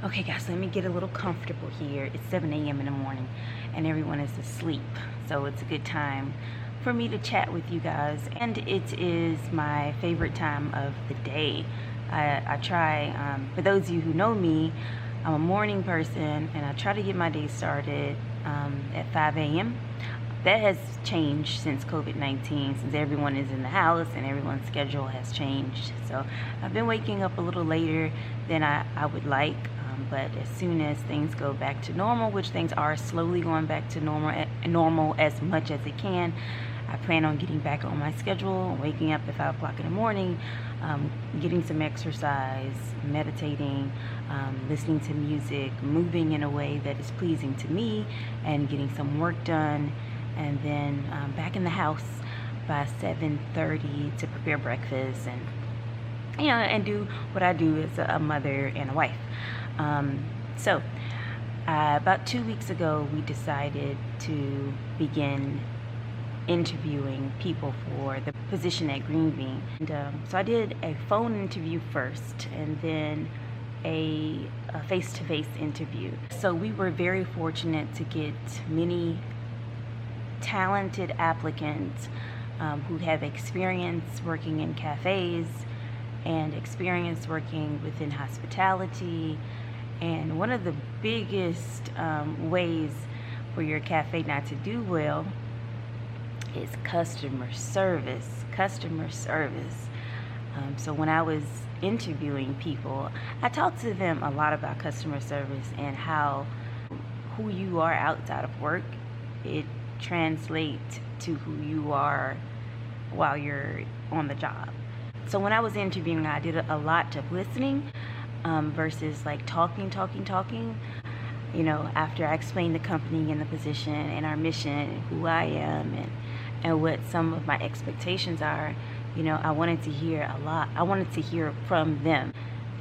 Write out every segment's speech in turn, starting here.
Okay guys, let me get a little comfortable here. It's 7 a.m. in the morning and everyone is asleep. So it's a good time for me to chat with you guys. And it is my favorite time of the day. I try, for those of you who know me, I'm a morning person and I try to get my day started at 5 a.m. That has changed since COVID-19, since everyone is in the house and everyone's schedule has changed. So I've been waking up a little later than I would like. But as soon as things go back to normal, which things are slowly going back to normal as much as it can, I plan on getting back on my schedule, waking up at 5 o'clock in the morning, getting some exercise, meditating, listening to music, moving in a way that is pleasing to me, and getting some work done, and then back in the house by 7:30 to prepare breakfast and do what I do as a mother and a wife. So about 2 weeks ago, we decided to begin interviewing people for the position at Green Bean. And, so I did a phone interview first and then a face-to-face interview. So we were very fortunate to get many talented applicants who have experience working in cafes and experience working within hospitality. And one of the biggest ways for your cafe not to do well is customer service. So when I was interviewing people, I talked to them a lot about customer service and how who you are outside of work, it translates to who you are while you're on the job. So when I was interviewing, I did a lot of listening versus like talking. You know, after I explained the company and the position and our mission and who I am and what some of my expectations are, you know, I wanted to hear a lot. I wanted to hear from them.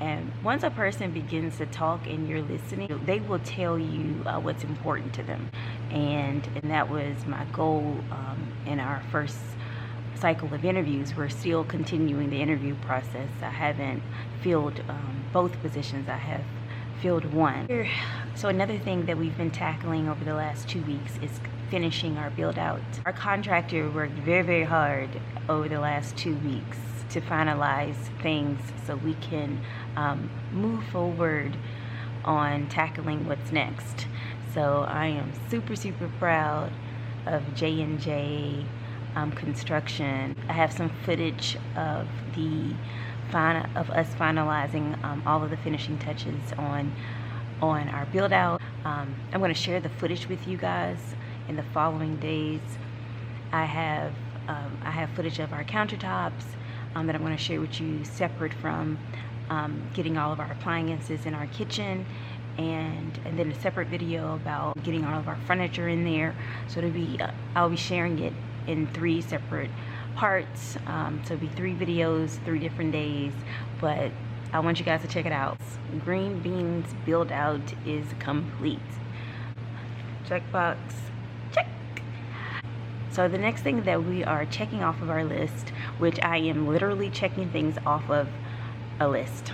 And once a person begins to talk and you're listening, they will tell you what's important to them. And that was my goal in our first cycle of interviews. We're still continuing the interview process. I haven't filled both positions. I have filled one. So another thing that we've been tackling over the last 2 weeks is finishing our build out. Our contractor worked very hard over the last 2 weeks to finalize things so we can move forward on tackling what's next. So I am super proud of J&J construction. I have some footage of us finalizing all of the finishing touches on our build out. I'm going to share the footage with you guys in the following days. I have footage of our countertops that I'm going to share with you separate from getting all of our appliances in our kitchen, and then a separate video about getting all of our furniture in there. So I'll be sharing it in 3 separate parts. So it'll be 3 videos, 3 different days, but I want you guys to check it out. Green Bean's build out is complete. Checkbox, check. So the next thing that we are checking off of our list, which I am literally checking things off of a list.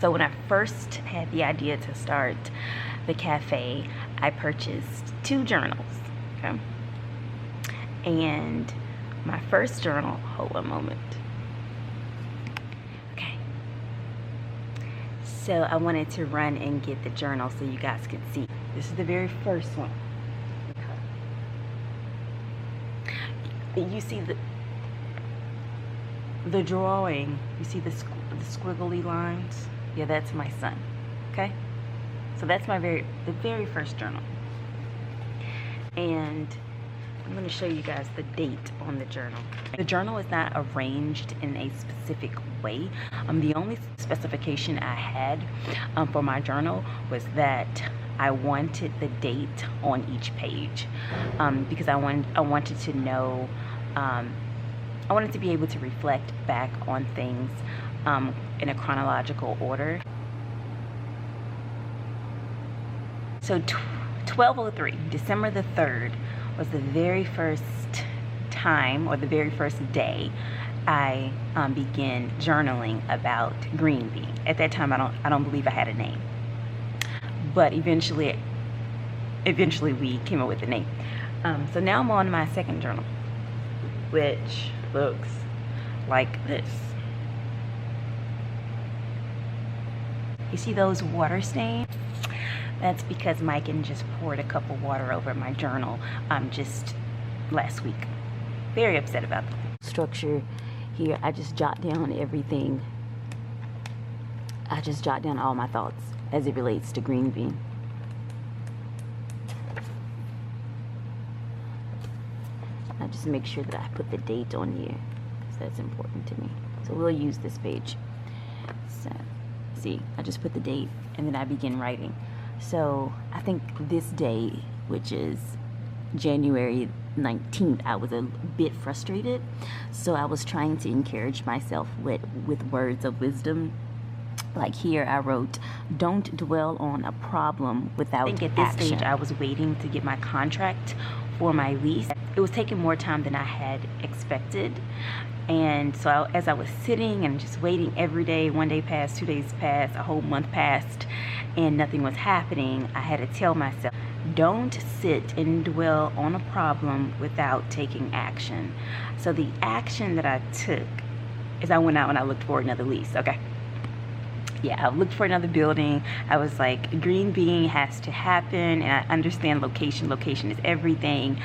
So when I first had the idea to start the cafe, I purchased 2 journals, okay? And my first journal, hold one moment. Okay. So I wanted to run and get the journal so you guys could see. This is the very first one. Okay. You see the drawing, you see the squiggly lines? Yeah, that's my son, okay? So that's the very first journal. And I'm going to show you guys the date on the journal. The journal is not arranged in a specific way. The only specification I had for my journal was that I wanted the date on each page because I wanted to know, I wanted to be able to reflect back on things in a chronological order. So 1203, December the 3rd, was the very first time or the very first day I began journaling about Green Bean. At that time, I don't believe I had a name. but eventually we came up with the name. So now I'm on my second journal, which looks like this. You see those water stains? That's because Mike just poured a cup of water over my journal just last week. Very upset about the structure here. I just jot down everything. I just jot down all my thoughts as it relates to green bean. I just make sure that I put the date on here, because that's important to me. So we'll use this page. So, see, I just put the date and then I begin writing. So I think this day, which is January 19th, I was a bit frustrated. So I was trying to encourage myself with words of wisdom. Like here I wrote, don't dwell on a problem without action. I think at this stage I was waiting to get my contract for my lease. It was taking more time than I had expected. And so as I was sitting and just waiting every day, one day passed, 2 days passed, a whole month passed, and nothing was happening, I had to tell myself, don't sit and dwell on a problem without taking action. So the action that I took is I went out and I looked for another lease, okay? Yeah, I looked for another building. I was like, green bean has to happen, and I understand location. Location is everything.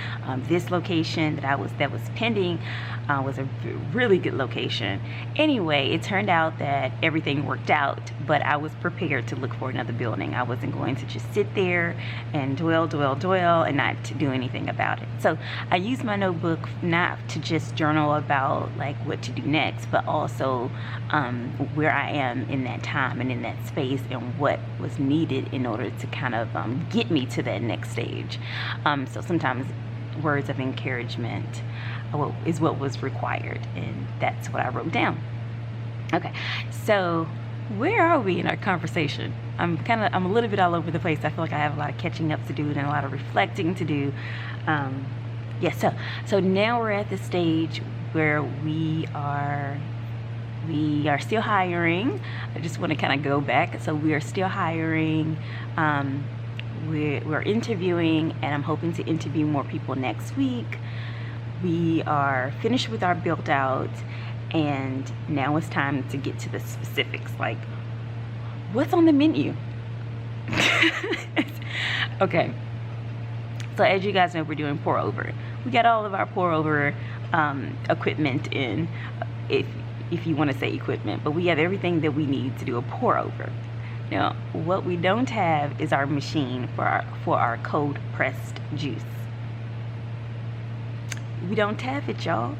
This location that was pending was a really good location. Anyway, it turned out that everything worked out, but I was prepared to look for another building. I wasn't going to just sit there and dwell and not to do anything about it. So I used my notebook not to just journal about like what to do next, but also where I am in that time and in that space and what was needed in order to kind of get me to that next stage. So sometimes words of encouragement is what was required, and that's what I wrote down. Okay, so where are we in our conversation? I'm a little bit all over the place. I feel like I have a lot of catching up to do and a lot of reflecting to do. Yeah, so now we're at the stage where we are still hiring. I just want to kind of go back. So we are still hiring. We're interviewing, and I'm hoping to interview more people next week. We are finished with our build out, and now it's time to get to the specifics, like what's on the menu. Okay, so as you guys know, we're doing pour over. We got all of our pour over equipment in, if you want to say equipment, but we have everything that we need to do a pour over. Now, what we don't have is our machine for our cold pressed juice. We don't have it, y'all.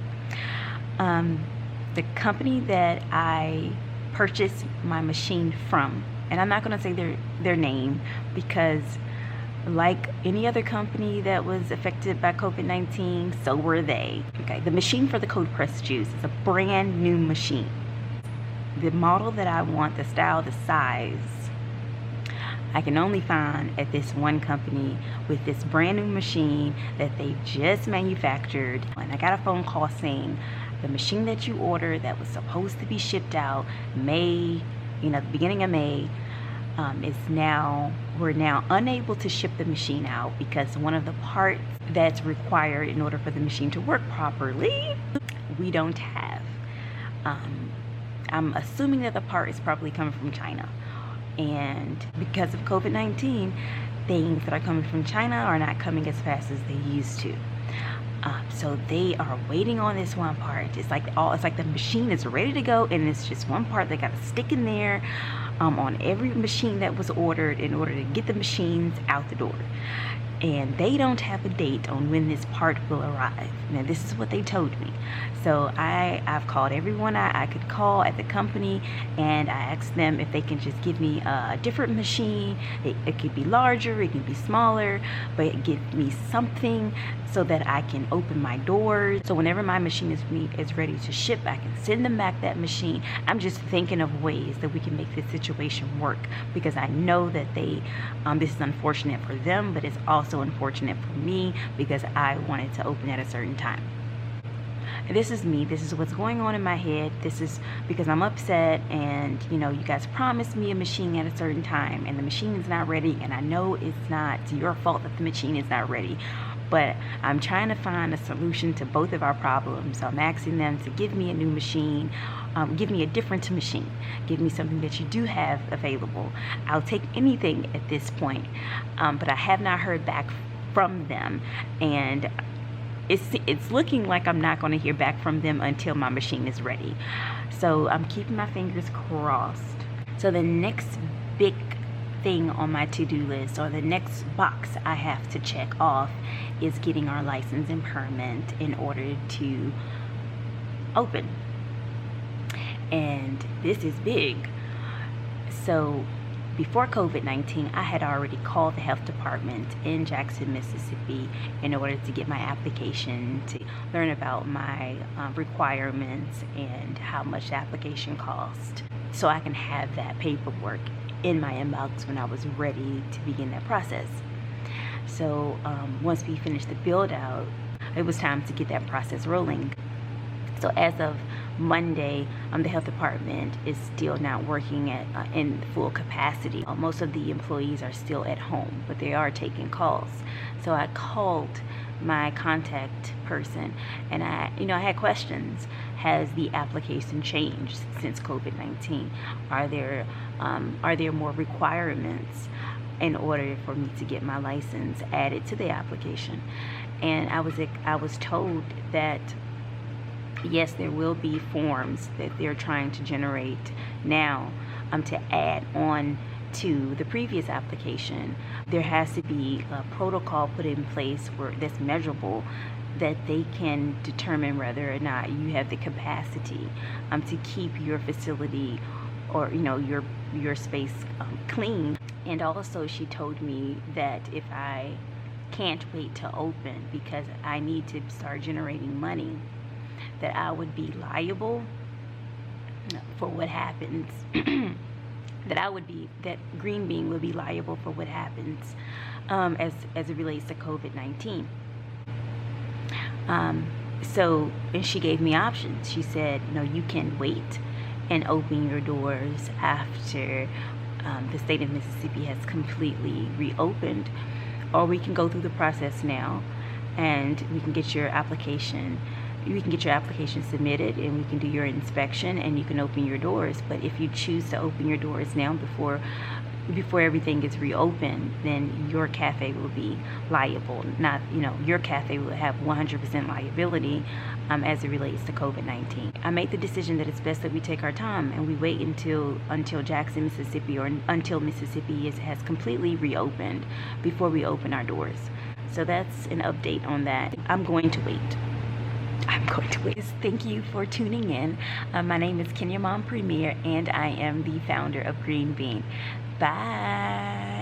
The company that I purchased my machine from, and I'm not going to say their name, because like any other company that was affected by COVID-19, so were they. Okay, the machine for the cold pressed juice is a brand new machine. The model that I want, the style, the size, I can only find at this one company with this brand new machine that they just manufactured. And I got a phone call saying the machine that you ordered that was supposed to be shipped out the beginning of May, we're now unable to ship the machine out because one of the parts that's required in order for the machine to work properly, we don't have. I'm assuming that the part is probably coming from China. And because of COVID-19, things that are coming from China are not coming as fast as they used to. So they are waiting on this one part. It's like the machine is ready to go, and it's just one part they got to stick in there on every machine that was ordered in order to get the machines out the door. And they don't have a date on when this part will arrive. Now, this is what they told me. So I've called everyone I could call at the company, and I asked them if they can just give me a different machine. It could be larger, it could be smaller, but give me something so that I can open my doors. So whenever my machine is ready to ship, I can send them back that machine. I'm just thinking of ways that we can make this situation work, because I know that this is unfortunate for them, but it's also unfortunate for me because I wanted to open at a certain time. this is me. This is what's going on in my head. This is because I'm upset, and you guys promised me a machine at a certain time, and the machine is not ready, and I know it's not your fault that the machine is not ready. But I'm trying to find a solution to both of our problems. So I'm asking them to give me a new machine, give me a different machine, give me something that you do have available. I'll take anything at this point, but I have not heard back from them, and it's looking like I'm not going to hear back from them until my machine is ready. So I'm keeping my fingers crossed. So the next big thing on my to-do list, or the next box I have to check off, is getting our license and permit in order to open. And this is big. So before COVID-19, I had already called the health department in Jackson, Mississippi, in order to get my application, to learn about my requirements and how much the application cost, so I can have that paperwork in my inbox when I was ready to begin that process. So once we finished the build out, it was time to get that process rolling. So as of Monday, the health department is still not working at in full capacity. Most of the employees are still at home, but they are taking calls. So I called my contact person, and I had questions. Has the application changed since COVID-19? Are there more requirements in order for me to get my license added to the application? And I was told that yes, there will be forms that they're trying to generate now to add on to the previous application. There has to be a protocol put in place where that's measurable, that they can determine whether or not you have the capacity to keep your facility or your space clean. And also she told me that if I can't wait to open because I need to start generating money, that I would be liable for what happens. that Green Bean would be liable for what happens as it relates to COVID-19. So, and she gave me options. She said, no, you can wait and open your doors after the state of Mississippi has completely reopened, or we can go through the process now, and we can get your application submitted, and we can do your inspection, and you can open your doors. But if you choose to open your doors now before everything gets reopened, then your cafe will be liable. Not, your cafe will have 100% liability as it relates to COVID-19. I made the decision that it's best that we take our time and we wait until Jackson, Mississippi, or until Mississippi has completely reopened before we open our doors. So that's an update on that. I'm going to wait. Thank you for tuning in. My name is Kenya Mom Premier, and I am the founder of Green Bean. Bye.